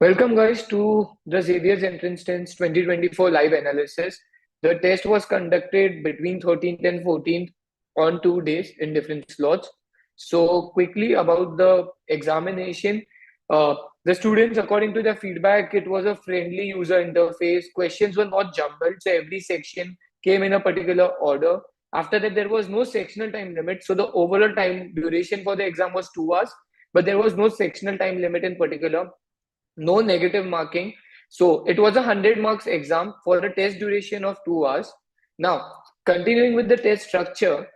Welcome guys to the Xavier's Entrance Test 2024 live analysis. The test was conducted between 13th and 14th on 2 days in different slots. So quickly about the examination, the students, according to their feedback, it was a friendly user interface. Questions were not jumbled, so every section came in a particular order. After that, there was no sectional time limit. So the overall time duration for the exam was 2 hours, but there was no sectional time limit in particular, no negative marking. So it was a 100 marks exam for a test duration of 2 hours. Now, continuing with the test structure,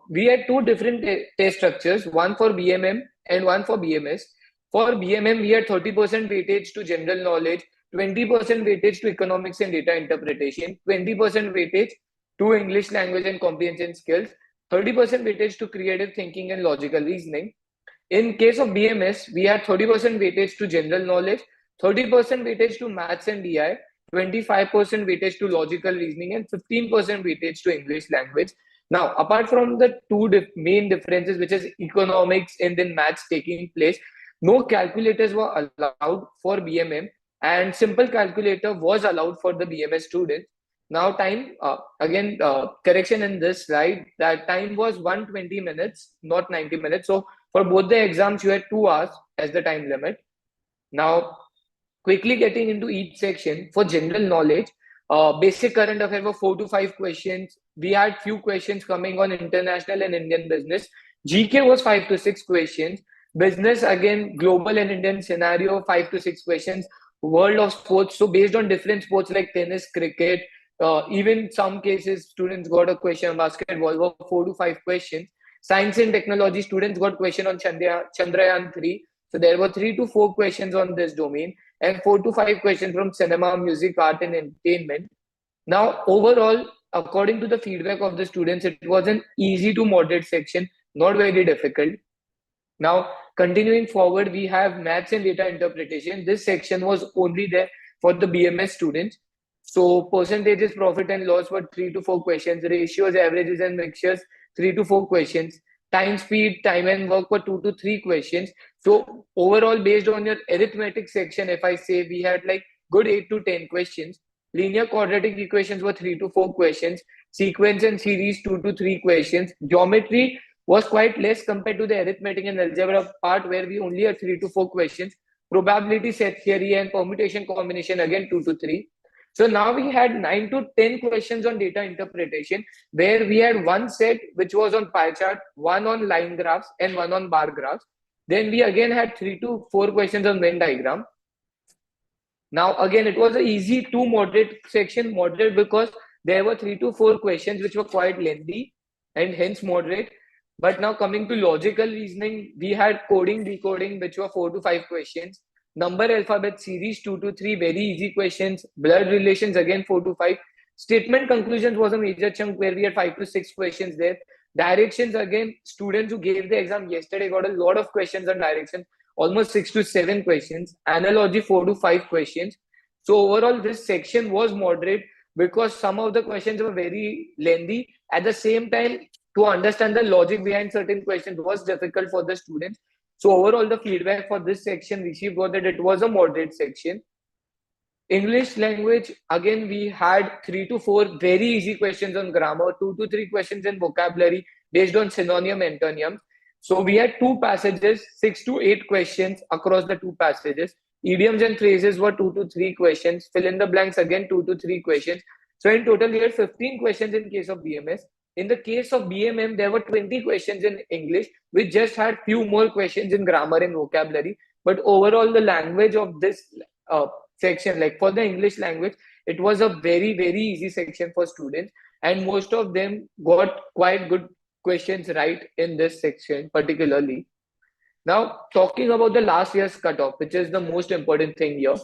we had two different test structures, one for BMM and one for BMS. For BMM, we had 30% weightage to general knowledge, 20% weightage to economics and data interpretation, 20% weightage to English language and comprehension skills, 30% weightage to creative thinking and logical reasoning. In case of BMS, we had 30% weightage to general knowledge, 30% weightage to maths and DI, 25% weightage to logical reasoning, and 15% weightage to English language. Now, apart from the two main differences, which is economics and then maths taking place, no calculators were allowed for BMM, and simple calculator was allowed for the BMS students. Now, time, correction in this, right? That time was 120 minutes, not 90 minutes. So, for both the exams, you had 2 hours as the time limit. Now, quickly getting into each section, for general knowledge, basic current affair were 4 to 5 questions. We had few questions coming on international and Indian business. GK was 5 to 6 questions. Business, again, global and Indian scenario, 5 to 6 questions. World of sports, so based on different sports like tennis, cricket, even some cases, students got a question on basketball, were 4 to 5 questions. Science and technology, students got question on Chandrayaan 3. So there were 3 to 4 questions on this domain and 4 to 5 questions from cinema, music, art, and entertainment. Now, overall, according to the feedback of the students, it was an easy to moderate section, not very difficult. Now, continuing forward, we have maths and data interpretation. This section was only there for the BMS students. So percentages, profit and loss were 3 to 4 questions. Ratios, averages and mixtures, 3 to 4 questions. Time, speed, time and work were 2 to 3 questions. So overall, based on your arithmetic section, if I say, we had like good 8 to 10 questions. Linear quadratic equations were 3 to 4 questions. Sequence and series, 2 to 3 questions. Geometry was quite less compared to the arithmetic and algebra part, where we only had 3 to 4 questions. Probability, set theory, and permutation combination, again 2 to 3. So now we had 9 to 10 questions on data interpretation, where we had one set which was on pie chart, one on line graphs, and one on bar graphs. Then we again had 3 to 4 questions on Venn diagram. Now again, it was an easy to moderate section, moderate because there were 3 to 4 questions which were quite lengthy and hence moderate. But now coming to logical reasoning, we had coding, decoding, which were 4 to 5 questions. Number alphabet series, 2 to 3, very easy questions. Blood relations, again 4 to 5. Statement conclusions was a major chunk where we had 5 to 6 questions there. Directions, again, students who gave the exam yesterday got a lot of questions on direction, almost 6 to 7 questions. Analogy, 4 to 5 questions. So overall, this section was moderate because some of the questions were very lengthy. At the same time, to understand the logic behind certain questions was difficult for the students. So overall, the feedback for this section received was that it was a moderate section. English language, again, we had 3 to 4 very easy questions on grammar, 2 to 3 questions in vocabulary based on synonym, antonym. So we had 2 passages, 6 to 8 questions across the 2 passages. Idioms and phrases were 2 to 3 questions. Fill in the blanks, again 2 to 3 questions. So in total, we had 15 questions in case of BMS. In the case of BMM, there were 20 questions in English. We just had few more questions in grammar and vocabulary. But overall, the language of this section, like for the English language, it was a very, very easy section for students. And most of them got quite good questions right in this section, particularly. Now, talking about the last year's cutoff, which is the most important thing here.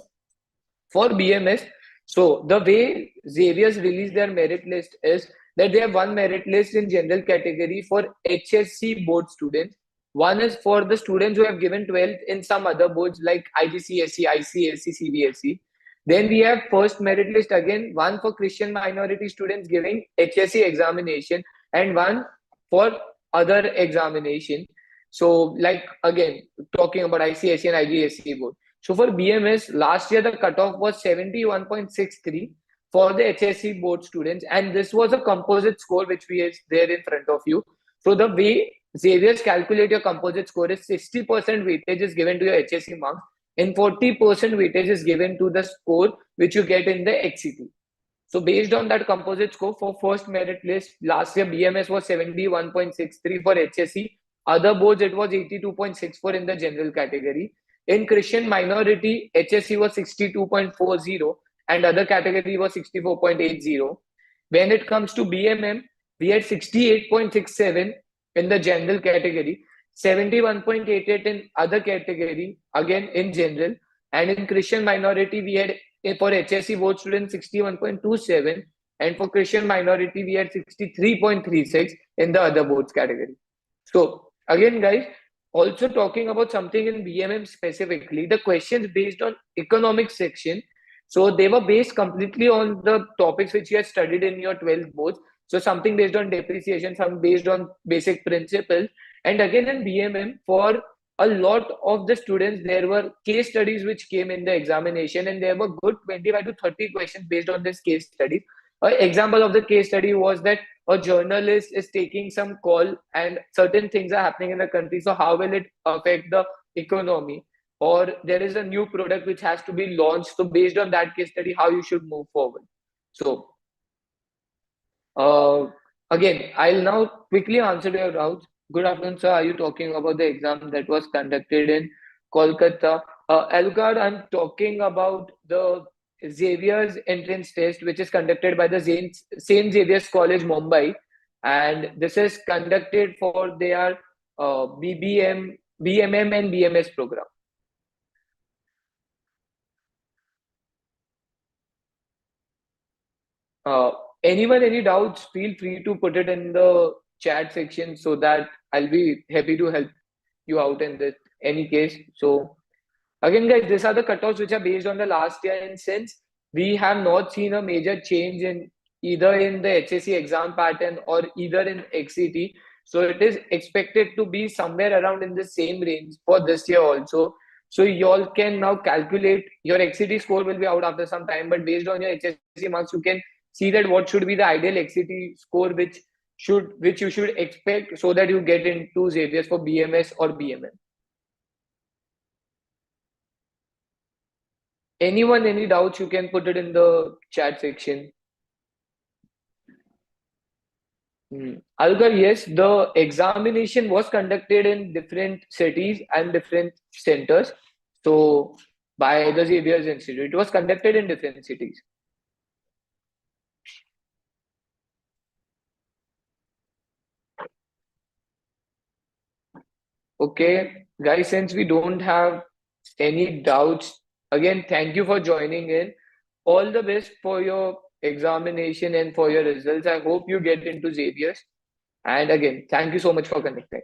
For BMS, so the way Xavier's released their merit list is that they have one merit list in general category for HSC board students. One is for the students who have given 12th in some other boards like IGCSE, ICSE, CBSE. Then we have first merit list again, one for Christian minority students giving HSC examination and one for other examination. So like again, talking about ICSE and IGSE board. So for BMS, last year the cutoff was 71.63 for the HSC board students, and this was a composite score which we is there in front of you. So the way Xavier's calculate your composite score is 60% weightage is given to your HSC marks and 40% weightage is given to the score which you get in the XET. So based on that composite score for first merit list, last year BMS was 71.63 for HSC. Other boards it was 82.64 in the general category. In Christian minority, HSC was 62.40 and other category was 64.80. When it comes to BMM, we had 68.67 in the general category, 71.88 in other category, again in general, and in Christian minority we had for HSC board students 61.27 and for Christian minority we had 63.36 in the other boards category. So again guys, also talking about something in BMM specifically, the questions based on economics section, so they were based completely on the topics which you had studied in your 12th boards. So something based on depreciation, some based on basic principles. And again in BMM, for a lot of the students, there were case studies which came in the examination, and there were good 25 to 30 questions based on this case study. An example of the case study was that a journalist is taking some call and certain things are happening in the country. So how will it affect the economy? Or there is a new product which has to be launched. So based on that case study, how you should move forward. So uh, again, I'll now quickly answer your doubts. Good afternoon, sir. Are you talking about the exam that was conducted in Kolkata? Elgar, I'm talking about the Xavier's entrance test, which is conducted by the Saint Xavier's College, Mumbai. And this is conducted for their BMM and BMS program. Uh, Anyone, any doubts, feel free to put it in the chat section so that I'll be happy to help you out in this any case. So again, guys, these are the cutoffs which are based on the last year, and since we have not seen a major change in either in the HSC exam pattern or either in XET, so it is expected to be somewhere around in the same range for this year also. So y'all can now calculate your XET score will be out after some time, but based on your HSC marks, you can see that what should be the ideal XET score which you should expect so that you get into Xavier's for BMS or BMM. Anyone, any doubts, you can put it in the chat section. Algar, yes, the examination was conducted in different cities and different centers. So by the Xavier's Institute, it was conducted in different cities. Okay, guys, since we don't have any doubts, again, thank you for joining in. All the best for your examination and for your results. I hope you get into Xavier's. And again, thank you so much for connecting.